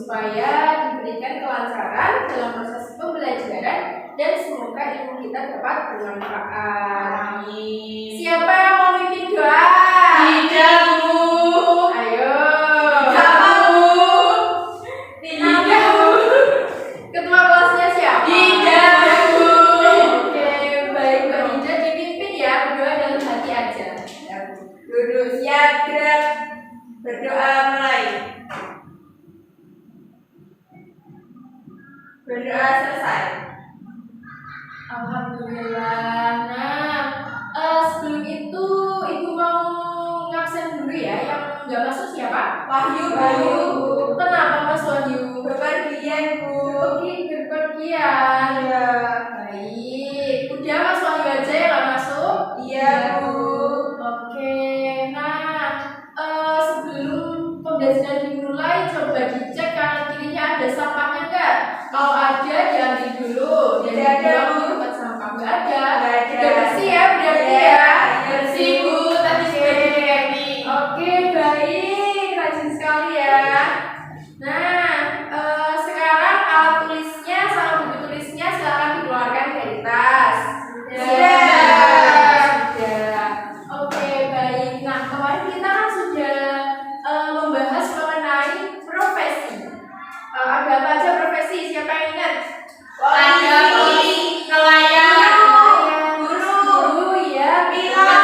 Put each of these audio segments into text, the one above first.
supaya diberikan kelancaran dalam proses pembelajaran dan semoga ilmu kita dapat bermanfaat. Siapa yang mau mimpin doa? Tidak, Bu. Ayo. Tidak, Bu. Tidak, Bu. Ketua kelasnya siapa? Tidak, Bu. Oke, baik Mbak Ida dipimpin ya, berdoa dalam hati aja. Duduk siap, gerak. Berdoa mulai. Berdoa selesai. Alhamdulillah. Nah, sebelum itu Ibu mau ngabsen dulu ya. Yang nggak masuk siapa? Wahyu, Wahyu. Kenapa Mas Wahyu? Bepergian, Bu. Pergi berpergian. Iya. Baik. Udah Mas Wahyu aja yang nggak masuk? Iya, Bu. Oke. Nah, sebelum pembelajaran dimulai, coba dicek kanan kirinya ada sampahnya nggak? Kalau ada diambil dulu. Tidak ada, Bu. Tempat sampah nggak ada. Nggak ada. Udah bersih ya, berarti Iya, ya. bersih, Bu. Tadi sudah diganti. Oke, baik, rajin sekali ya. Nah, sekarang alat tulisnya sama buku tulisnya silakan dikeluarkan dari tas. Sudah. Oke, baik. Nah, kemarin kita kan sudah membahas mengenai profesi. Ada apa aja profesi? Siapa yang ingat? Polisi, nelayan, Guru, ya. Pilot,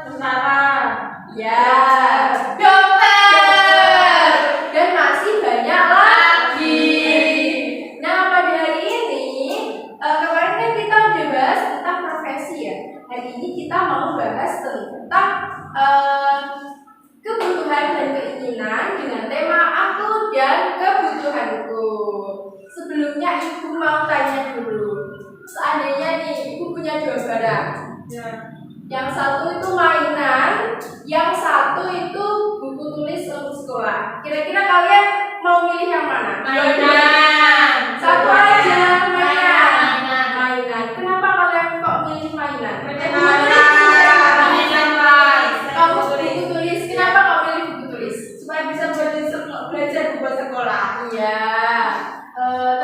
tentara, ya. Dokter, dan masih banyak lagi. Nah, pada hari ini kemarin kan kita udah bahas tentang profesi ya. Hari ini kita mau bahas tentang kebutuhan dan keinginan dengan tema aku dan kebutuhanku. Sebelumnya Ibu mau tanya dulu. Seandainya nih Ibu punya dua barang. Yang satu itu mainan, yang satu itu buku tulis untuk sekolah. Kira-kira kalian mau milih yang mana? mainan. Satu aja, mainan. Mainan. Kenapa kalian kok milih mainan? Kamu buku tulis. Kenapa kau milih buku tulis? Supaya bisa belajar buat sekolah. Iya.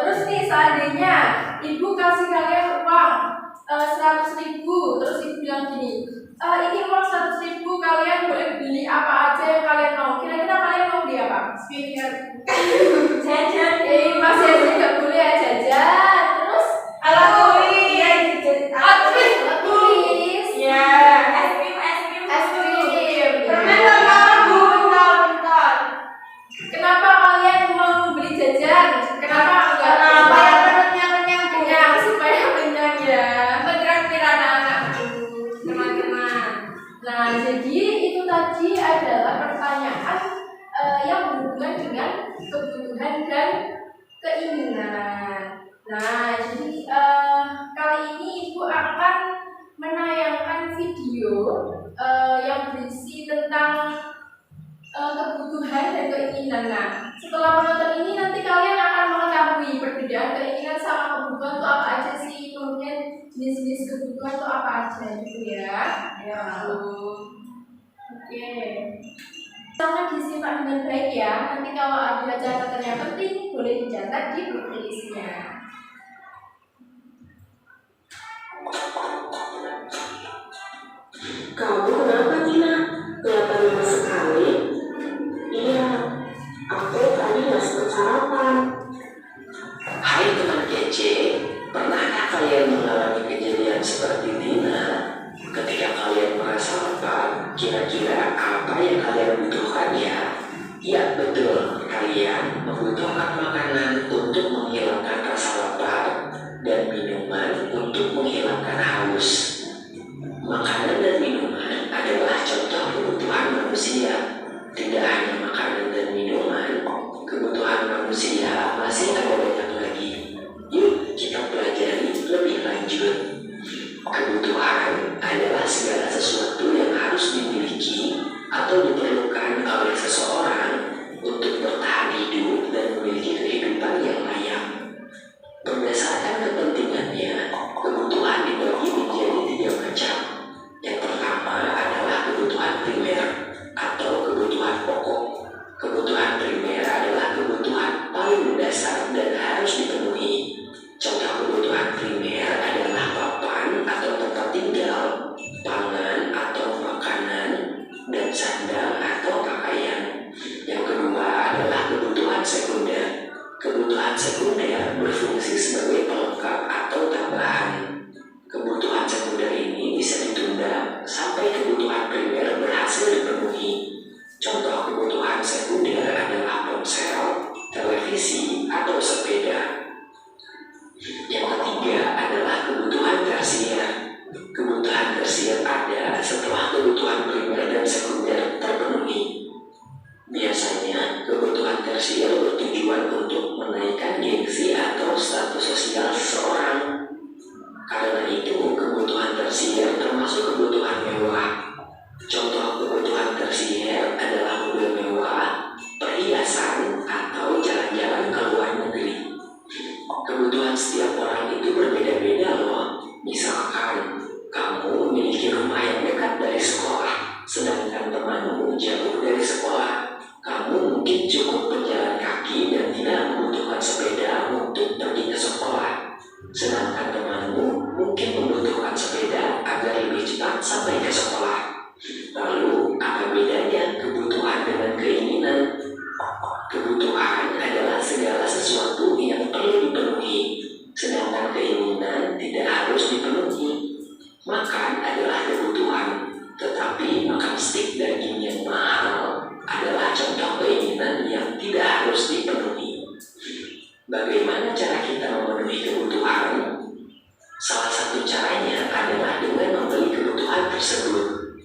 Terus nih seandainya ibu kasih kalian uang 100.000, terus ibu bilang gini, ini uang 100.000 kalian boleh beli apa aja yang kalian mau. Kira-kira kalian mau beli apa? Speaker. Jajan. Masih aja nggak boleh ya jajan. Terus Alat tulis. alat tulis. Ya. Es krim. Es krim. Permen bentar, Bu. Bentar. Kenapa kalian mau beli jajan? Kenapa enggak? Supaya perutnya kenyang, Bu. Kenyang, supaya kenyang ya. Mentraktir anak-anakku, teman-teman. Nah, jadi itu tadi adalah pertanyaan yang berhubungan dengan kebutuhan dan keinginan. Nah, jadi kali ini Ibu akan menayangkan video yang berisi tentang kebutuhan dan keinginan. Nah, setelah menonton ini nanti kalian akan mengetahui perbedaan keinginan sama kebutuhan itu apa aja sih, kemudian jenis-jenis kebutuhan itu apa aja gitu ya. Ya. Oke. Jangan disimpan dengan baik ya. Nanti kalau ada catatan yang penting boleh dicatat di buku tulisnya. Kamu kenapa, Tina? Kelihatan lemas sekali. Iya, aku tadi nggak sempat sarapan. Hai teman kece, pernahkah kalian mengalami kejadian seperti Tina? Ketika kalian merasa lapar, kira-kira apa yang kalian butuhkan ya? Ya betul, kalian membutuhkan makanan untuk menghilangkan rasa lapar dan minuman untuk menghilangkan haus. Makanan dan minuman adalah contoh kebutuhan manusia. Tidak hanya makanan dan minuman, kebutuhan manusia masih ada banyak lagi. Yuk kita pelajari lebih lanjut. Kebutuhan adalah segala sesuatu yang harus dimiliki atau diperlukan oleh seseorang untuk bertahan hidup dan memiliki kehidupan Kebutuhan sekunder berfungsi sebagai pelengkap atau tambahan. Kebutuhan sekunder ini bisa ditunda sampai kebutuhan primer berhasil dipenuhi. Contoh kebutuhan sekunder adalah ponsel, televisi, atau sepeda. Yang ketiga adalah kebutuhan tersier. Kebutuhan tersier ada setelah kebutuhan primer dan sekunder terpenuhi. Biasanya, kebutuhan tersier bertujuan untuk menaikkan gengsi atau status sosial seseorang. Karena itu, kebutuhan tersier termasuk kebutuhan mewah. Contoh kebutuhan tersier adalah mobil mewah, perhiasan, atau jalan-jalan ke luar negeri. Kebutuhan setiap orang itu berbeda-beda loh. Misalkan, kamu memiliki rumah yang dekat dari sekolah, sedangkan temanmu jauh dari sekolah. Kamu mungkin cukup berjalan kaki dan tidak membutuhkan sepeda untuk pergi ke sekolah. Sedangkan temanmu mungkin membutuhkan sepeda agar lebih cepat sampai ke sekolah. Lalu, apa bedanya kebutuhan dengan keinginan? Kebutuhan adalah segala sesuatu yang perlu dipenuhi, sedangkan keinginan tidak harus dipenuhi. Makan adalah kebutuhan, tetapi makan stik daging yang mahal adalah contoh keinginan yang tidak harus dipenuhi. Bagaimana cara kita memenuhi kebutuhan? Salah satu caranya adalah dengan membeli kebutuhan tersebut.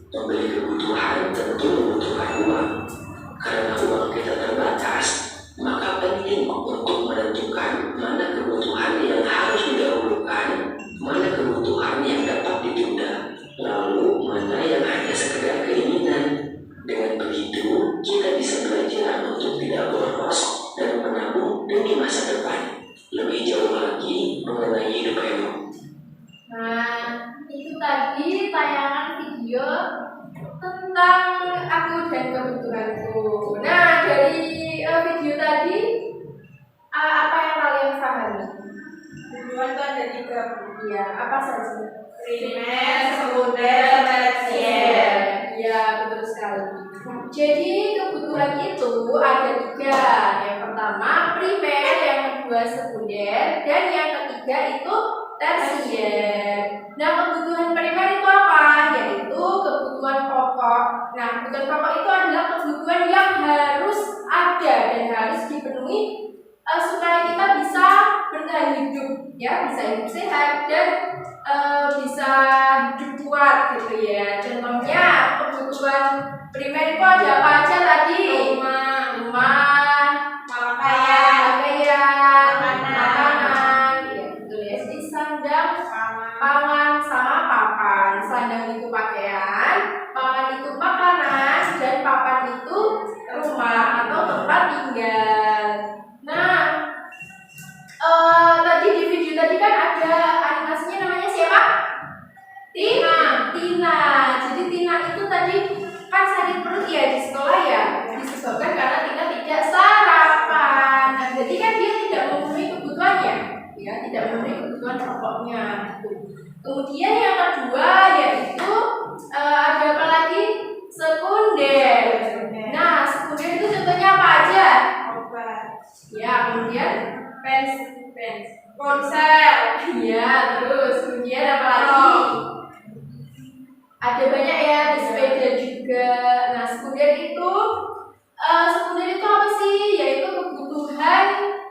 Membeli kebutuhan tentu membutuhkan uang. Karena uang kita terbatas, maka penting untuk menentukan mana kebutuhan yang harus didahulukan, mana kebutuhan yang dapat ditunda, lalu mana yang hanya sekedar keinginan. Dengan begitu, kita bisa belajar untuk tidak boros dan menabung demi masa depan. Lebih jauh lagi mengenai hidup hemat. Nah, itu tadi tayangan video tentang aku dan kebutuhanku. Nah, dari video tadi, apa yang kalian pahami? Tujuan itu ada 3. Ya, apa saja? Primer, sekunder, tersier. Ya, betul sekali. Jadi kebutuhan itu ada 3. Yang pertama primer, yang kedua sekunder, dan yang ketiga itu tersier. Nah, kebutuhan primer itu apa? Yaitu kebutuhan pokok. Nah, kebutuhan pokok itu adalah kebutuhan yang harus ada dan harus dipenuhi supaya kita bisa bertahan hidup, ya, bisa hidup sehat dan bisa hidup kuat gitu ya. Contohnya kebutuhan primer itu ada apa aja tadi? Rumah, pakaian, makanan, ya betul ya. Jadi sandang, pangan, sama papan. Sandang itu pakaian, pangan itu makanan, dan papan itu rumah atau tempat tinggal. Nah, tadi di video tadi kan ada animasinya, namanya siapa? Tina. Jadi Tina itu tadi kan sakit perut ya di sekolah ya, disebabkan karena Tina tidak sarapan. Nah, jadi kan dia tidak memenuhi kebutuhannya, ya, tidak memenuhi kebutuhan pokoknya. Kemudian yang kedua yaitu ada apa lagi? Sekunder. Nah, sekunder itu contohnya apa aja? Ya, kemudian ponsel. Ya, terus kemudian apa lagi? Ada banyak ya, ada sepeda juga. Nah, sekunder itu apa sih? Yaitu kebutuhan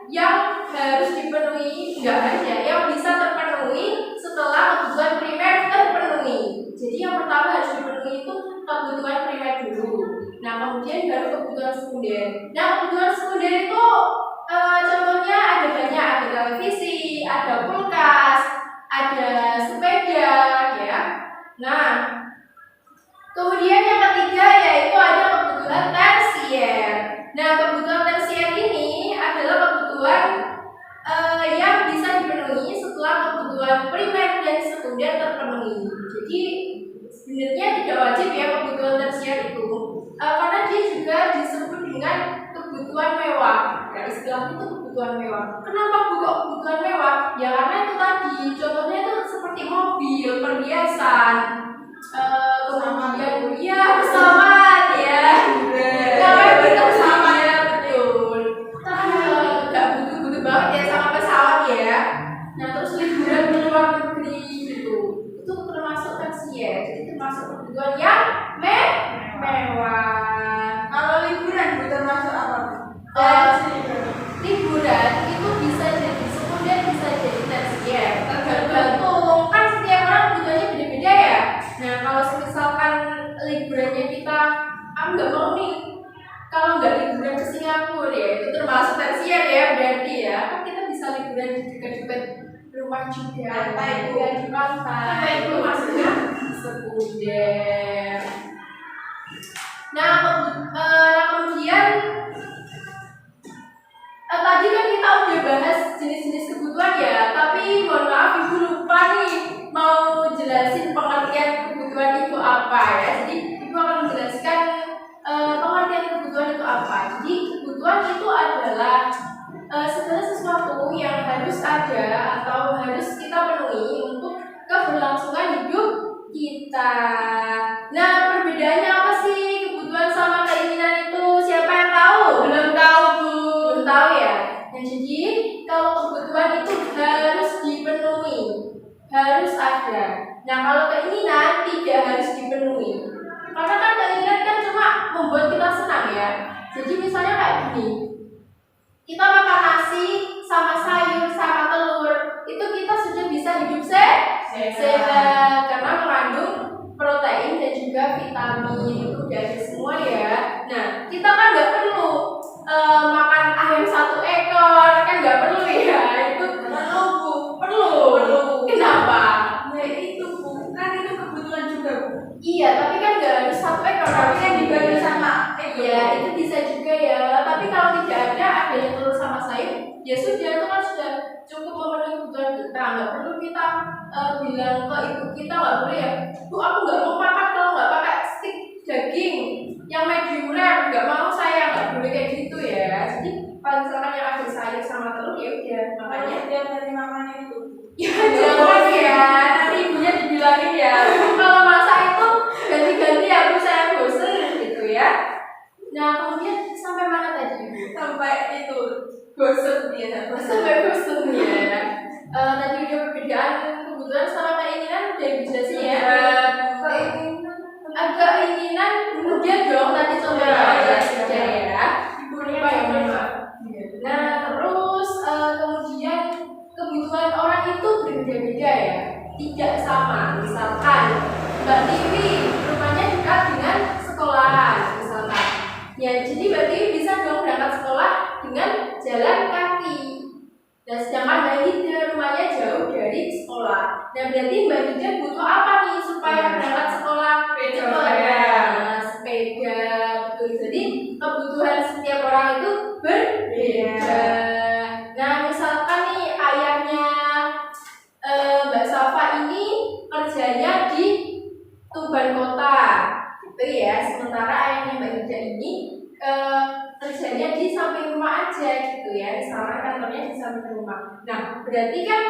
yang harus dipenuhi, enggak hanya yang bisa terpenuhi setelah kebutuhan primer terpenuhi. Jadi yang pertama harus dipenuhi itu kebutuhan primer dulu. Nah, kemudian baru kebutuhan sekunder. Nah, kebutuhan sekunder itu contohnya ada banyak, ada televisi, ada kulkas, ada sepeda, ya. Nah, kemudian yang ketiga yaitu ada kebutuhan tersier. Nah, kebutuhan tersier ini adalah kebutuhan yang bisa dipenuhi setelah kebutuhan primer dan sekunder terpenuhi. Jadi sebenarnya tidak wajib ya kebutuhan tersier itu, karena dia juga disebut dengan kebutuhan mewah. Ya, istilahnya itu kebutuhan mewah. Kenapa bukan kebutuhan mewah? Ya karena itu tadi, contohnya itu seperti mobil, perhiasan, kemudian ya pesawat ya. Kalau kita pesawat ya betul. Nggak butuh liburan itu bisa jadi sekunder, bisa jadi tersier, tergantung kan setiap orang kebutuhannya beda-beda ya. Nah kalau misalkan liburannya kita nggak mau nih, kalau nggak liburan ke Singapura ya itu termasuk tersier ya, berarti ya kan kita bisa liburan di dekat-dekat rumah juga, Pantai, ya di pantai, itu maksudnya sekunder. Nah kemudian tadi kan kita udah bahas jenis-jenis kebutuhan ya, tapi mohon maaf ibu lupa nih mau jelasin pengertian kebutuhan itu apa ya. Jadi ibu akan menjelaskan pengertian kebutuhan itu apa. Jadi kebutuhan itu adalah sebenarnya sesuatu yang harus ada atau harus kita penuhi untuk keberlangsungan hidup kita. Nah perbedaannya apa sih kebutuhan sama keinginan itu? Siapa yang tahu? Belum tahu Bu. Belum tahu ya. Nah jadi kalau kebutuhan itu harus dipenuhi, harus ada. Nah kalau keinginan tidak harus dipenuhi. Karena kan keinginan kan cuma membuat kita senang ya. Jadi misalnya kayak gini, kita makan nasi sama sayur sama telur, itu kita sudah bisa hidup sehat karena mengandung protein dan juga vitamin, itu dari semua ya. Nah kita kan nggak perlu makan ayam 1 ekor, kan nggak perlu ya. Itu perlu Bu, perlu. Kenapa? Nah itu Bu, kan itu kebutuhan juga Bu. Iya, tapi kan nggak harus 1 ekor, tapi kan dibagi sama. Iya, itu bisa juga ya. Tapi kalau tidak ada adanya telur sama sayur, ya sudah, itu kan sudah cukup memenuhi kebutuhan kita. Nggak perlu kita bilang ke ibu kita, nggak boleh ya, Bu aku nggak mau makan kalau nggak pakai stik daging yang medium rare, nggak mau saya, nggak boleh kayak gitu ya. Jadi kalau misalkan yang ada sayur sama telur ya udah, makanya Dia dari makan itu. ya jangan ya, nanti ibunya dibilangin ya, kalau masak itu ganti-ganti ya Bu, saya bosen gitu ya. Nah kemudian sampai mana tadi Ibu? Sampai itu bosan dia. Sampai bosen ya. Tadi udah perbedaan kebutuhan sama keinginan udah dijelasin ya. Agak keinginan kemudian dong tadi coba aja ya. Ibunya banyak. Nah terus kemudian kebutuhan orang itu berbeda-beda ya, tidak sama. Misalkan Mbak Tiwi rumahnya dekat dengan sekolahan misalkan ya, jadi Mbak Tiwi bisa dong berangkat sekolah dengan jalan kaki. Dan sedangkan Mbak Hida rumahnya jauh dari sekolah. Nah berarti Mbak Hida butuh apa nih supaya berangkat sekolah? Sepeda. Sepeda, betul. Jadi kebutuhan setiap orang itu berbeda. Nah misalkan nih ayahnya Mbak Safa ini kerjanya di Tuban Kota, gitu ya. Sementara ayahnya Mbak Hida ini kerjanya di samping rumah aja, gitu ya. Misalnya kantornya di samping rumah. Nah berarti kan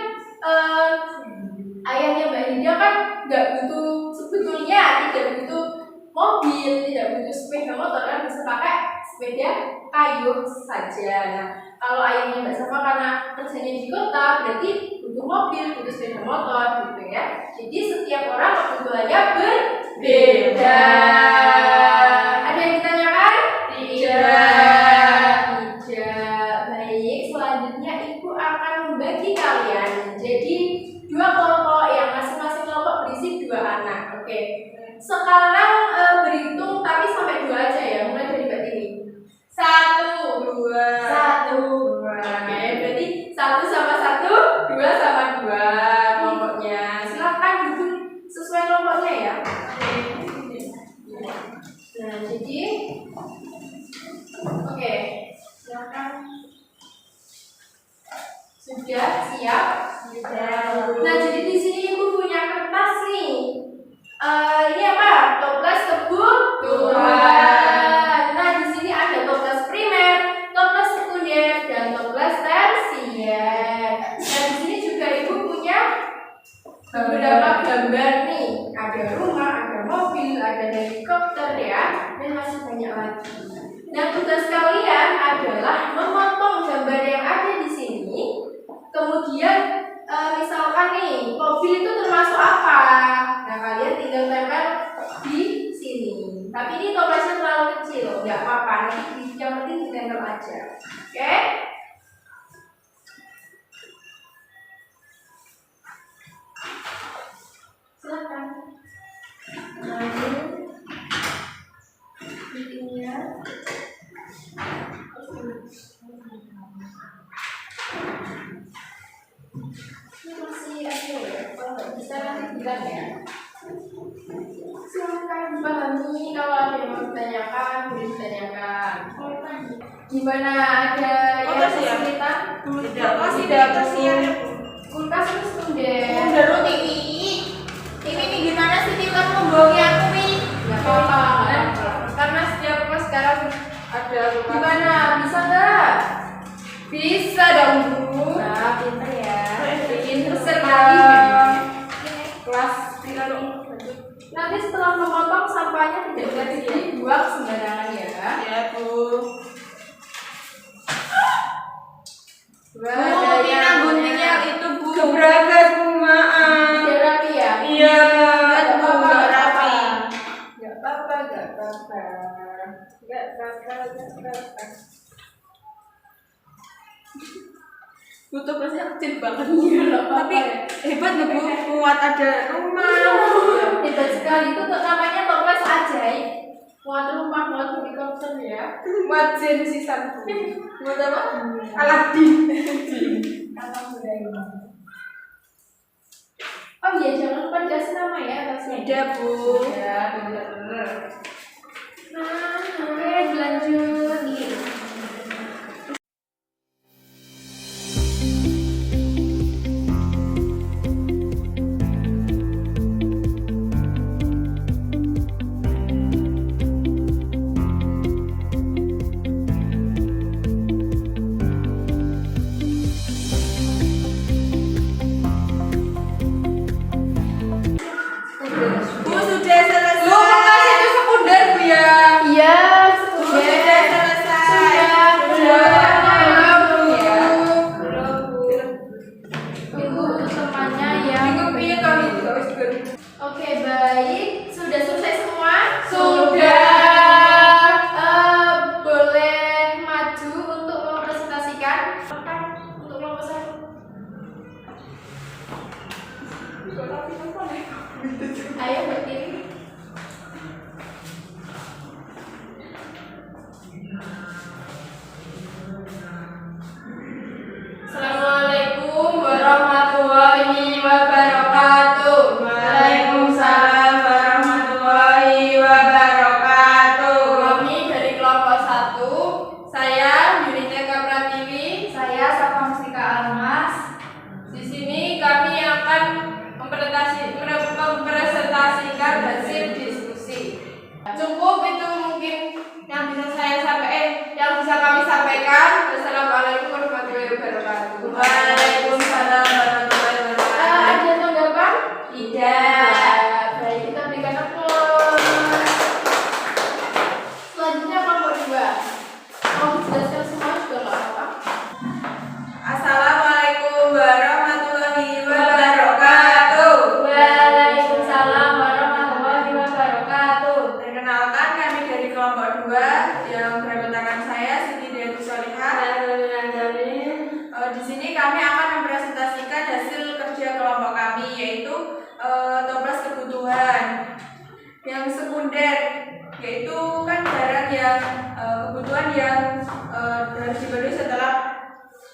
ayahnya Mbak Hida kan nggak butuh, sebetulnya tidak butuh mobil, tidak butuh sepeda motor, kan bisa pakai sepeda kayu saja. Nah kalau ayahnya Mbak Safa karena kerjanya di kota, berarti butuh mobil, butuh sepeda motor, gitu ya. Jadi setiap orang kebutuhannya berbeda. Ada yang ditanyakan? Tidak. Baik, selanjutnya Ibu akan membagi kalian jadi 2 kelompok yang masing-masing kelompok berisi 2 anak. Oke. Sekarang berhitung tapi sampai 2 aja ya, mulai dari Mbak Tini. 1, 2. 1, 2. Oke, berarti 1 sama 1, 2 sama 2 kelompoknya. Silakan duduk sesuai kelompoknya ya. Nah, jadi oke, silakan. Sudah siap? Sudah. Nah, jadi di sini Ibu punya kertas nih. Ini apa? Toples kebutuhan. Nah, di sini ada toples primer, toples sekunder, dan toples tersier. Nah, di sini juga Ibu punya beberapa gambar nih. Ada rumah, ada mobil, ada helikopter ya, dan masih banyak lagi. Nah, tugas kalian aja. Oke? Silakan. Maju. Meetingnya. Ini masih ada ya? Kalau nggak bisa nanti bilang ya. Silakan dipahami, kalau ada yang mau ditanyakan, boleh ditanyakan. Gimana, ada yang kesulitan? Tidak, masih ada kasihan. Kulkas terus kunden. Udah lu TV. TV ini gimana sih Tita membohongi aku nih? Nggak apa-apa, nggak apa-apa. Karena setiap rumah sekarang ada rumah. Gimana, bisa nggak? Bisa dong Bu. Nah, pinter ya. Pinter sekali. Kelas Tita dong. Nanti setelah memotong sampahnya tidak boleh dibuang sembarangan ya. Ya Bu. Ada Tina guntingnya itu Bu. Keberatan Bu, maaf. tidak rapi ya? Iya, Nggak Bu, apa-apa, nggak nggak rapi. apa-apa. Nggak apa-apa, nggak apa-apa. Nggak apa-apa, nggak apa-apa. Butuh plasnya kecil banget. Iya, nggak apa-apa Tapi ya. hebat loh Bu, muat ada rumah. Hebat sekali, itu namanya toples ajaib. Muat rumah, muat helikopter ya. Muat jin sisan Bu. Muat apa? Aladin. Alhamdulillah. Oh iya, jangan lupa dikasih nama ya atasnya. Tidak Bu. Ya, benar-benar. Nah, oke, dilanjut nih. Bu sudah selesai. Lu kulkas itu sekunder Bu ya? Iya, Bu sekunder. sudah selesai. Sudah. Belum ya. Belum Bu. Tunggu untuk temannya ya. Minggu piye kali itu wis ber. Oke, baik. Sudah selesai semua? Sudah. Boleh maju untuk mempresentasikan? Untuk kelompok satu. Ayo berdiri. Assalamualaikum warahmatullahi wabarakatuh. Waalaikumsalam warahmatullahi wabarakatuh. Kami dari kelompok 1. Saya Yunita Pratiwi. Saya Safa Mustika Almas. Di sini kami akan mempresentasikan hasil diskusi. Cukup itu mungkin yang bisa yang bisa kami sampaikan. Wassalamualaikum warahmatullahi wabarakatuh. Waalaikumsalam warahmatullahi wabarakatuh. Ada tanggapan? Tidak. Baik, kita berikan aplaus. Selanjutnya kelompok 2. Mau dijelaskan semua juga nggak apa-apa. Assalamualaikum warahmatullahi wabarakatuh. Waalaikumsalam warahmatullahi wabarakatuh. Perkenalkan kami dari kelompok 2 yang bersama saya Siti Dewi Solihah. Di sini kami akan mempresentasikan hasil kerja kelompok kami, yaitu toples kebutuhan yang sekunder, yaitu kan barang yang kebutuhan yang harus dipenuhi setelah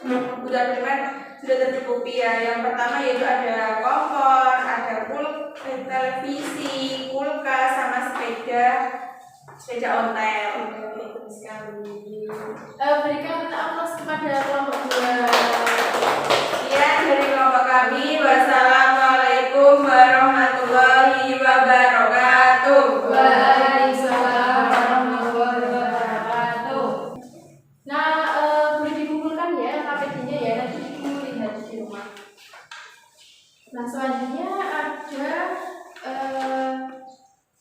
kebutuhan primer sudah tercukupi ya. Yang pertama yaitu ada kompor, ada televisi, kulkas, sama sepeda ontel. Betul sekali. Berikan aplaus kepada kelompok 2. Ya, dari kelompok kami, wassalamualaikum warahmatullahi wabarakatuh. Waalaikumsalam warahmatullahi wabarakatuh. Nah, boleh dikumpulkan ya KPD-nya ya, nanti ibu lihat di rumah. Nah, selanjutnya ada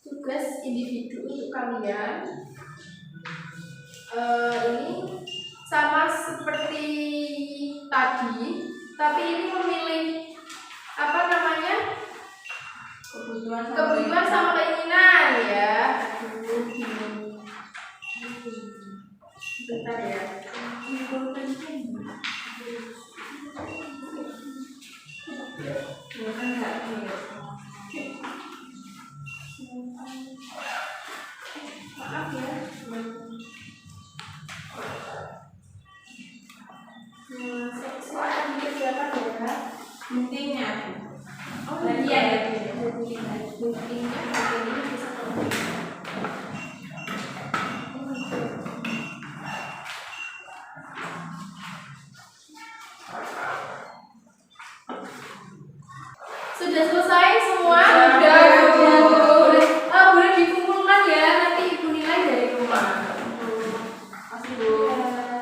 tugas individu untuk kalian. Ini sama seperti tadi, tapi ini memilih apa namanya? Kebutuhan sama keinginan ya. Bentar ya. Maaf ya. Silakan dikerjakan ya. Intinya. Oh Iya, iya, ya. buktinya bagian ini bisa kamu. Sudah selesai semua? Sudah, Bu. Boleh dikumpulkan ya nanti ibu nilai dari rumah. Makasih, Bu.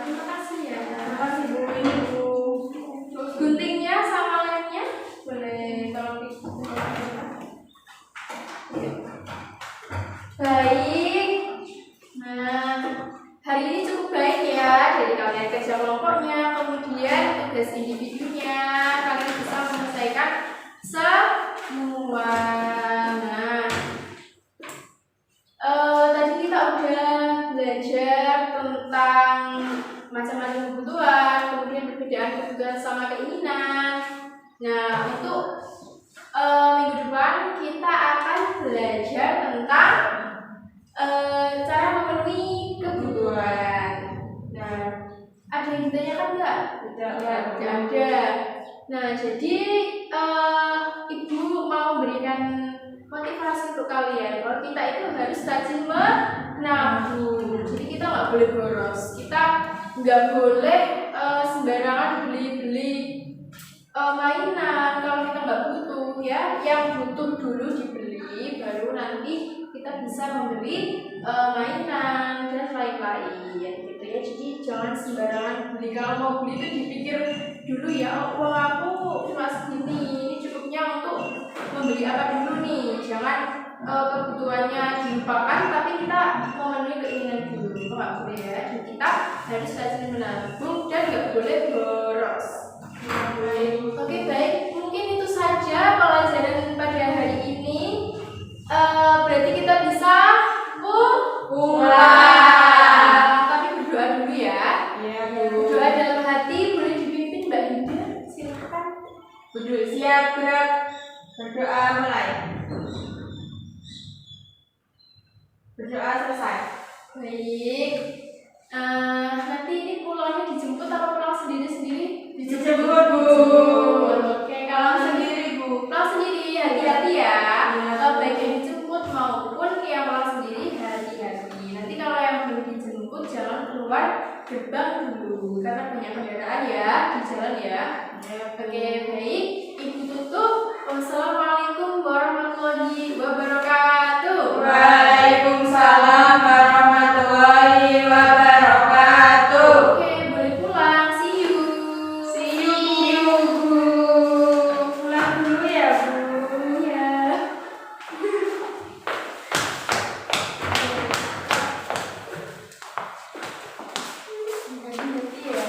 Terima kasih ya. Terima kasih, Bu. Ini, Bu. Guntingnya sama lemnya boleh tolong baik. Nah, hari ini cukup baik ya dari kalian kerja kelompoknya, kemudian tugas individunya kalian bisa menyelesaikan semua. Nah, tadi kita udah belajar tentang macam-macam kebutuhan, kemudian perbedaan kebutuhan sama keinginan. Nah, untuk minggu depan kita akan belajar tentang cara memenuhi kebutuhan. Nah, ada yang ditanyakan nggak? Tidak ada. Nah, jadi ibu mau berikan motivasi untuk kalian kalau kita itu harus rajin menabung. Jadi kita nggak boleh boros. Kita nggak boleh sembarangan beli-beli mainan kalau kita nggak butuh ya. Yang butuh dulu dibeli, baru nanti kita bisa membeli mainan dan lain-lain gitu ya. Jadi jangan sembarangan beli. Kalau mau beli itu dipikir dulu ya, uang aku cuma segini, ini cukupnya untuk membeli apa dulu nih. Jangan kebutuhannya dilupakan tapi kita memenuhi keinginan dulu. Itu nggak boleh ya. Jadi kita harus rajin menabung dan nggak boleh boros. Oke, baik. Mungkin itu saja pelajaran pada hari ini. Berarti kita bisa pulang. Tapi berdoa dulu ya. Iya, Bu. Berdoa dalam hati boleh dipimpin Mbak Linda. Silakan. Duduk siap, gerak. Berdoa mulai. Berdoa selesai. Baik. Nanti ini pulangnya dijemput apa pulang sendiri-sendiri? Dijemput, Bu. Oke, Kalau kalau sendiri, Bu. pulang sendiri hati-hati ya. Iya. Baik yang dijemput maupun yang pulang sendiri hati-hati. Nanti kalau yang belum dijemput jangan keluar gerbang dulu karena banyak kendaraan ya di jalan ya. Oke, baik. Ibu tutup. Wassalamualaikum warahmatullahi wabarakatuh. Waalaikumsalam warahmatullahi wabarakatuh. Oke, boleh pulang. See you. See you, Bu. Pulang dulu ya, Bu. Iya. Hati-hati ya.